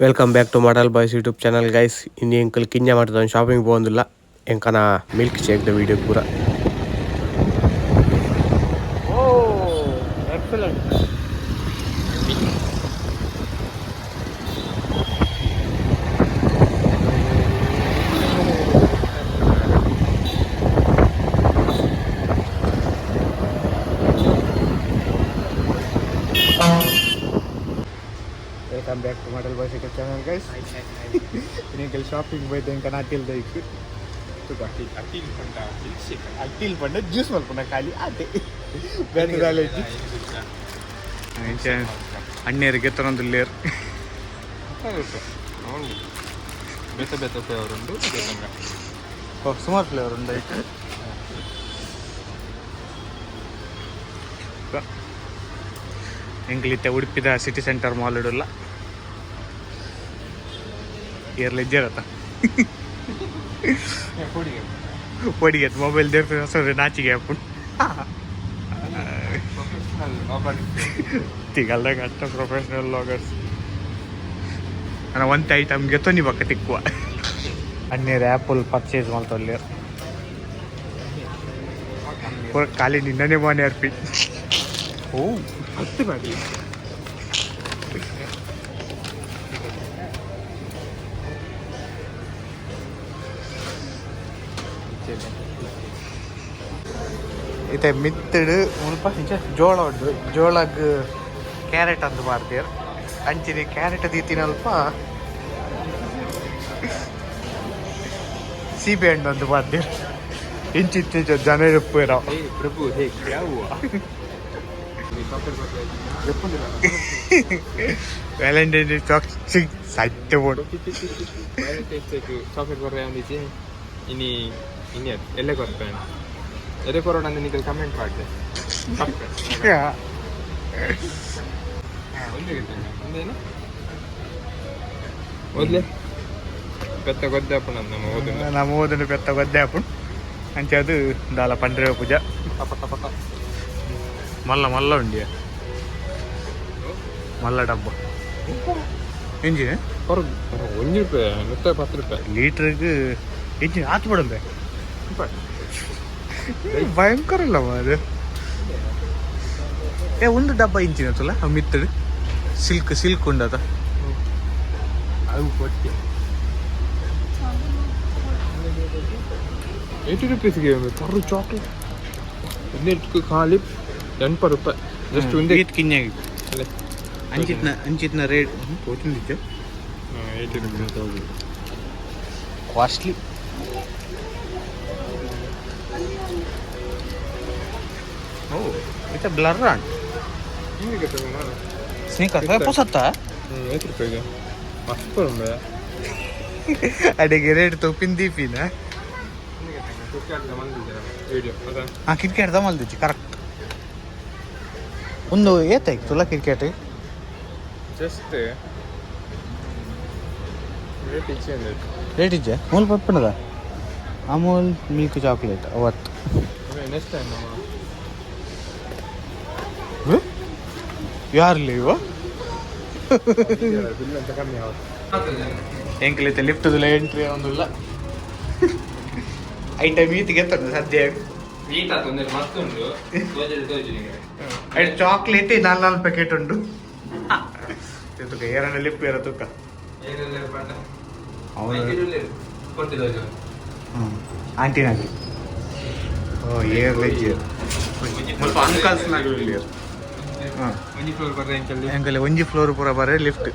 Welcome back to model boys YouTube channel guys. ಇನ್ನು ಎಂಕಲ್ ಕಿಂಜ ಮಾಡ್ತಾನೆ ಶಾಪಿಂಗ್ ಹೋಗೋದಿಲ್ಲ ಎಂಕನ ಮಿಲ್ಕ್ ಶೇಕ್ದ ವೀಡಿಯೋ ಪೂರ. Welcome back to model boys YouTube channel guys. ಇನ್ನು ಶಾಪಿಂಗ್ ಹೋಯ್ತು ಎಂಕ ನಾಟಿಲ್ ದೈಕ್ ಅಟ್ಟಿಲ್ ಪಂಡ ಜ್ಯೂಸ್ ಮಲ್ಪುಂಡ ಖಾಲಿ ಅದೇ ಬೇರೆ ಅಣ್ಣೇರಿಗೆ ಎತ್ತರೊಂದುಲ್ಲೇರು ಬೇತ ಬೇತ ಫ್ಲೇವರ್ ಉಂಟು. ಸುಮಾರು ಫ್ಲೇವರ್ ಉಂಟು. ಎಂಗ್ಲಿತ್ತೆ ಉಡುಪಿದ ಸಿಟಿ ಸೆಂಟರ್ ಮಾಲ್ ಇಡಲ್ಲ ಏರ್ಲೆಜ್ಜರತ್ತ പൊടിയത് മൊബൈൽ നാച്ചിക്ക് ആപ്പും ತಿಗಲ್ದ ಕಷ್ಟ ಪ್ರೊಫೆಷನಲ್ ವ್ಲಾಗರ್ಸ್ ನಾನು ಒಂದು ಐಟಮ್ಗೆ ತೊನಿ ಬಕ್ಕ ತಿಕ್ಕುವ ಅನ್ನೀರು ಆ್ಯಪಲ್ ಪರ್ಚೇಸ್ ಮಾಡ್ತಲ್ಲಿ ಪೂರ ಖಾಲಿ ನಿನ್ನನೇ ಮನೆ ಅರ್ಪಿ ಓ ಹತ್ತು ಮಾಡಿ ಇತ್ತೆ ಮಿತ್ತಡು ಮುಲ್ಪ ಜೋಳ ಉಂಟು. ಜೋಳಗ್ ಕ್ಯಾರೆಟ್ ಅಂತ ಮಾಡ್ತೀರ್ ಅಂಚಿನಿ ಕ್ಯಾರೆಟ್ ತಿನ್ನಲ್ಪ ಸೀಬೆ ಹಣ್ಣು ಅಂತ ಮಾಡ್ತೀರ್ ಇಂಚಿಂಚು ಜನ ಇರೋ ಪ್ರಭು ವ್ಯಾಲೆಂಟೈನ್ ಡೇ ಸಾಹಿತ್ಯ ಬೋರ್ಡು ಚಾಕ್ಲೇಟ್ ಕೊರ್ರೆ ಅಂದಿಸಿ ಇನಿ ಇನಿ ಎಲ್ಲೇ ಕೊರ್ಪೆ ಎದೆ ಕೊರೋಣ ಅಂತ ನೀವು ಕಮೆಂಟ್ ಮಾಡಿದೆ ಒಂದೇನು ಓದ್ಲೆ ಪೆತ್ತ ಗೊದ್ದೆ ಹಾಪುಣ ನಮ್ಮ ಓದನ್ನು ಪೆತ್ತ ಗೊದ್ದೆ ಹಾಪುಣ ಅಂಚೆ ಅದು ದಾಲ ಪಂಡ್ರೆ ಪೂಜಾ ಮಲ್ಲ ಮಲ್ಲ ಉಂಡಿಯ ಮಲ್ಲ ಡಬ್ಬ ಎಂಜಿನ ಒಂದು ರೂಪಾಯಿ 10 ರೂಪಾಯಿ ಲೀಟ್ರಿಗೆ ಎಂಜಿನ ಆತು ಬಿಡಂಬೆ ಭಯಂಕರ ಇಲ್ಲ ಅದು. ಒಂದು ಡಬ್ಬ ಇಂಚಿನ ತುಲ ಮಿತ್ತಡು ಸಿಲ್ಕ್ ಉಂಡದ ಅದು ಕೊಟ್ಟೆ 80 ರೂಪೀಸ್ಗೆ ತರು ಚಾಕ್ಲೇಟ್ 18 ಖಾಲಿ 80 ರೂಪಾಯಿ ಜಸ್ಟ್ ಒಂದು ಕಿನ್ಯಾಗಿ ಅಂಚಿತ್ನ ರೇಟ್ ತೋಚಿಂದಿತ್ತೆ 80 ರೂಪಾಯಿ ಕಾಸ್ಟ್ಲಿ. ಓ ಇದು ಬ್ಲರ್ ಆನ್ ಹಿಂಗೆ ತಗೋಣ ಸ್ನೇಕರ್ ಪೊಸತ್ತಾ 8 ರೂಪಾಯಿಗೆ ಮಸ್ತ್ ಉಂಟು ಅಡಿಗೆ ರೇಟ್ ತೊಪ್ಪಿನ ಹಾಂ ಕ್ರಿಕೆಟ್ ಮಲ್ದಿಚ್ಚಿ ಕರೆಕ್ಟ್ ಒಂದು ಏತಾಯ್ತು ತುಲ ಕ್ರಿಕೆಟ್ ಜಸ್ಟ್ ರೇಟ್ ಇಜ್ಜೆ ಮೂಲ ಪಪ್ಪಣದ ಅಮೂಲ್ ಮಿಲ್ಕ್ ಚಾಕ್ಲೇಟ್ ಅವತ್ತು ನೆಕ್ಸ್ಟ್ ಟೈಮ್ ಯಾರಿಲ್ಲ ಇವ ಬಿಲ್ ಅಂತ ಕಮ್ಮಿ ಆಗುತ್ತೆ ಎಂಕಲೈತೆ ಲಿಫ್ಟದಲ್ಲ ಎಂಟ್ರಿ ಒಂದಿಲ್ಲ ಐಟಮ್ ಈತಿಗೆ ಎತ್ತದ ಸದ್ಯ ಐದು ಚಾಕ್ಲೇಟ್ 4 ಪ್ಯಾಕೆಟ್ ಉಂಟು ತುಕ ಎರಡನೇ ಲಿಫ್ಟ್ ಇರೋ ತುಕ ಆಂಟಿ ನಾಟಿ ಓ ಏರ್ಲೆಜ್ ಸ್ವಲ್ಪ ಅಂಕಲ್ಸ್ನಾಗಲಿ ಎಂಕಲ್ಲಿ ಒಂಜಿ ಫ್ಲೋರ್ ಪೂರ ಬರೇ ಲಿಫ್ಟ್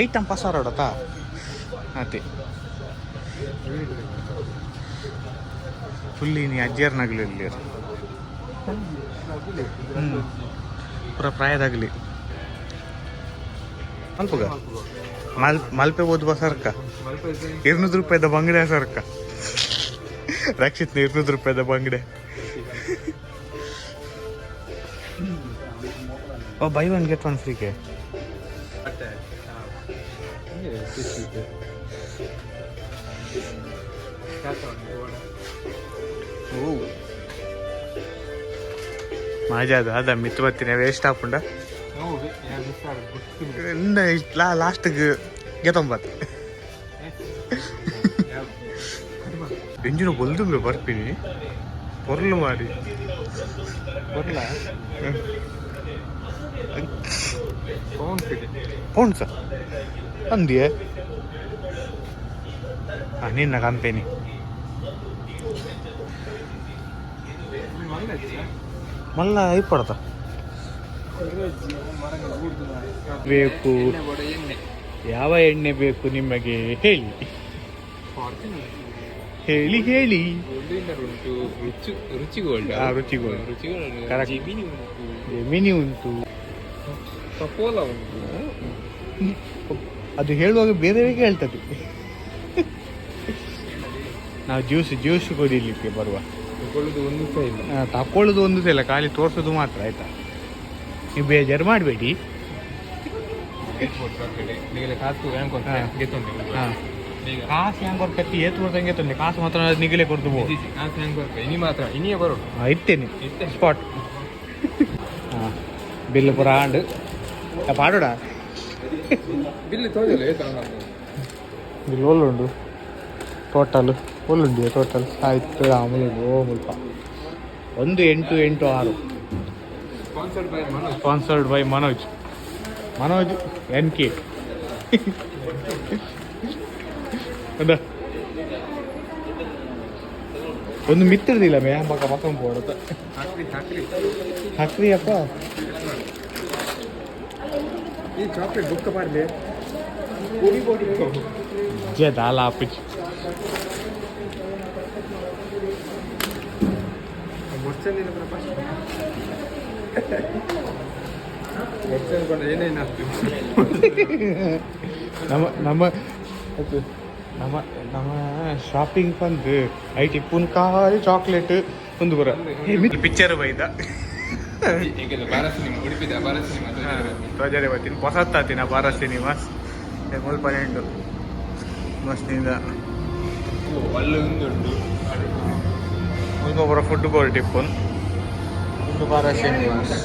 ಐಟಮ್ ಪಸಾರೋಡತಾ ಅದೇ ಫುಲ್ಲಿ ನೀ ಅಜ್ಜಿಯರ್ನಾಗಲಿ ಇಲ್ಲಿ ಪೂರ ಪ್ರಾಯದಾಗಲಿ ಮಲ್ಪಗ ಮಲ್ಪೆ ಓದುವ ಸರ್ಕ 200 ರೂಪಾಯಿದ ಬಂಗಡೆ ಸರ್ಕ ರಕ್ಷಿತ್ನ 200 ರೂಪಾಯಿದ ಬಂಗಡೆ ಓ ಬೈ 1 get 1 ಫ್ರೀಗೆ ಮಾಜಾದ ಅದ ಮಿತ್ ಬತ್ತಿನ ವೇಸ್ಟ್ ಆಪುಂಡ ಲಾಸ್ಟ್ಗೆ ಗೆತ್ತೊಂಬತ್ತು ಎಂಜಿನ ಬಲ್ದು ಬರ್ತೀನಿ ಪೊರ್ಲು ಮಾಡಿ ಬರ್ಲ ಪೌಂಡ್ ಸರ್ ಅಂದಿಯೇ ನಿನ್ನ ಕಂಪೆನಿ ಮಲ್ಲ ಇಪ್ಪಡತ ಬೇಕು ಯಾವ ಎಣ್ಣೆ ಬೇಕು ನಿಮಗೆ ಹೇಳಿ ಹೇಳಿ ಹೇಳಿ ಉಂಟು ರುಚಿಗೋಲ್ಡ್ ರುಚಿಗೋಲ್ಡ್ ರುಚಿಗೋಲ್ಡ್ ಮಿನಿ ಉಂಟು ಸಫೋಲ ಉಂಟು ಅದು ಹೇಳುವಾಗ ಬೇರೆ ಹೇಳ್ತದೆ ನಾವು ಜ್ಯೂಸ್ ಕುಡಿಲಿಕ್ಕೆ ಬರುವ ತಕೊಳ್ಳೋದು ಒಂದು ಸಲ ಖಾಲಿ ತೋರಿಸೋದು ಮಾತ್ರ ಆಯ್ತಾ ನೀವು ಬೇಜಾರು ಮಾಡಬೇಡಿ ಕಾಸು ಹೆಂಗೆ ಬರ್ಕತ್ತಿ ಏತ್ ಬರ್ದಂಗೆ ತಂದೆ ಕಾಸು ಮಾತ್ರ ನಿಗಲೇ ಕೊಡ್ತು ಇತ್ತೇನೆ ಸ್ಪಾಟ್ ಹಾಂ ಬಿಲ್ ಪುರ ಆಂಡು ಪಾಡೋಡ ಬಿಲ್ ತೋಜಲ್ಲ ಬಿಲ್ ಒಳ್ಳುಂಡು ಟೋಟಲ್ ಒಳ್ಳುಂಡಿ ಟೋಟಲ್ ಆಯ್ತು ಆಮೂಲು ಮುಲ್ಪ 1886 ಸ್ಪಾನ್ಸರ್ಡ್ ಬೈ ಮನೋಜ್ NK ಒಂದು ಮಿತ್ರದಿಲ್ಲ ಮೇ ಪಕ್ಕ ಪಕ್ಕ ಪೋಡುತ್ತ ಹಾಕ್ರಿ ಅಪ್ಪ ಈ ಚಾಕ್ಲೇಟ್ ಬುಕ್ಕ ಮಾಡಲಿ ಜೆ ದಾಲ ಆಪಿಚ್ ನಮ್ಮ ಶಾಪಿಂಗ್ ಬಂದು ಐಟಿ ಪುನ್ಕಾರಿ ಚಾಕ್ಲೇಟ್ ಒಂದು ಬರ ಪಿಕ್ಚರ್ ಬೈದ ಧ್ವಜರೇ ಬರ್ತೀನಿ ಹೊಸತ್ತಾತೀನಿ ಬಾರ ಸಿನಿಮಾಸ್ ಮುಲ್ಪ ನೆಂಡು ಮಸ್ತಿಂದ ಮುಲ್ಪ ಬರೋ ಫುಡ್ ಕೋರ್ಟ್ ಇಪ್ಪನ್ ಫುಡ್ ಬಾರ ಸಿನಿಮಾಸ್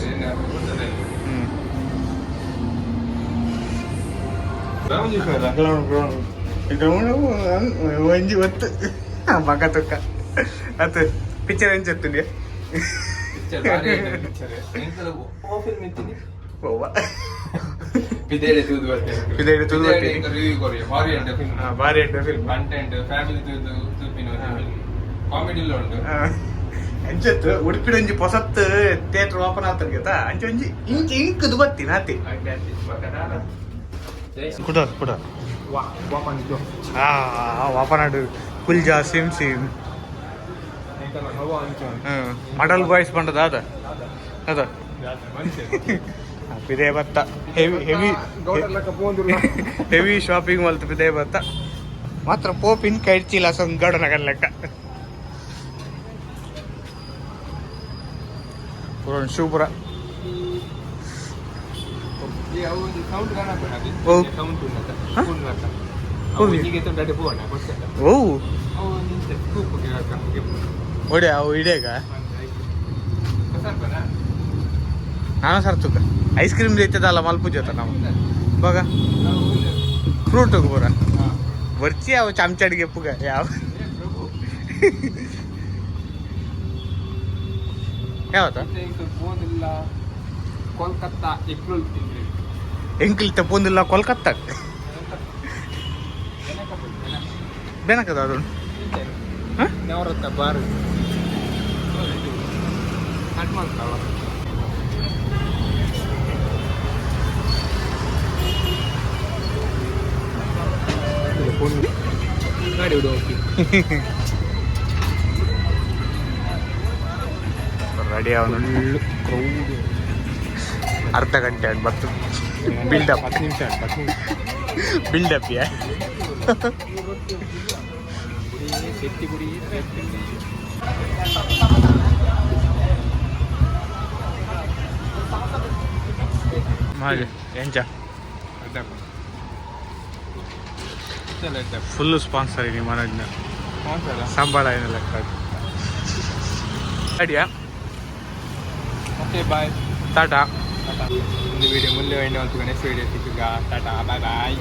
ಒಂಜಿ ಒತ್ತು ಮಗ ತುಕ್ಕ ಅತ್ ಪಿಕ್ಚರ್ ಎಂಚೆತ್ತುಂಡಿ ಭಾರಿ ಎಂಟ ಫಿಲ್ಮ್ ಅಂಚತ್ತು ಉಡುಪಿಡ ಒಂಜಿ ಹೊಸತ್ ಥಿಯೇಟರ್ ಓಪನ್ ಆಗ್ತದೆ ಗೊತ್ತಾ ಅಂಚೆ ಒಂಜಿ ಇಂಚೆ ಇಂಕದು ಬತ್ತೀನಿ ಆತಿ ಕುಡ ವಾಪನಾಡು ಕುಲ್ಜಾ ಸಿಮ್ ಮಡಲ್ ಬಾಯ್ಸ್ ಬಂದದ ಅದ ಪಿದೇ ಬತ್ತ ಹೆವಿ ಶಾಪಿಂಗ್ ಮಲ್ತ ಪಿದೇ ಬತ್ತ ಮಾತ್ರ ಪೋಪಿನ್ ಕೈಡ್ಚಿಲ್ಲ ಸಂಗಡ ನಗನ್ ಲೆಕ್ಕ ಶಿವಪುರ ಒಡೆ ಅವು ಇಡೇಗ ನಾನು ಸರ್ಚುಕ ಐಸ್ ಕ್ರೀಮ್ ರೀತಿದಲ್ಲ ಮಲ್ಪುಜತ ನಾವು ಇವಾಗ ಫ್ರೂಟ್ ಪೂರ ಬರ್ಚಿ ಅವು ಚಮಚಡಿಗೆ ಪುಗ ಯಾವ ಯಾವತ್ತ ಕೋಲ್ಕತ್ತಾ ಎಂಕಿಲ್ ತಪ್ಪೊಂದಿಲ್ಲ ಕೋಲ್ಕತ್ತಾ ಬೇನಕದ ಅದು ನವರತ್ತ ಬಾರ್ ಕಟ್ ಮಾಡ್ತಾವ ಗಾಡಿ ಬಿಡು ರೆಡಿ ಅವನು ಅರ್ಧ ಗಂಟೆ ಆಗಿ ಬರ್ತು ಬಿಲ್ಡಪ್ 10 ನಿಮಿಷ ಬಿಲ್ಡಪ್ ಯಾ ಮಾಗೆ ಎಂಚ ಫುಲ್ಲು ಸ್ಪಾನ್ಸರ್ ನೀವು ಮನೋಜ್ನ ಸಂಬಳ ಏನೆಲ್ಲ ಅಡಿಯಾ ಓಕೆ ಬಾಯ್ ಟಾಟಾ ಒಂದು ವಿಡಿಯೋ ಮುಂದೆ ನೆಕ್ಸ್ಟ್ ವಿಡಿಯೋ ಸಿಕ್ಕುಗ ಟಾಟಾ ಬಾಯ್ ಬಾಯ್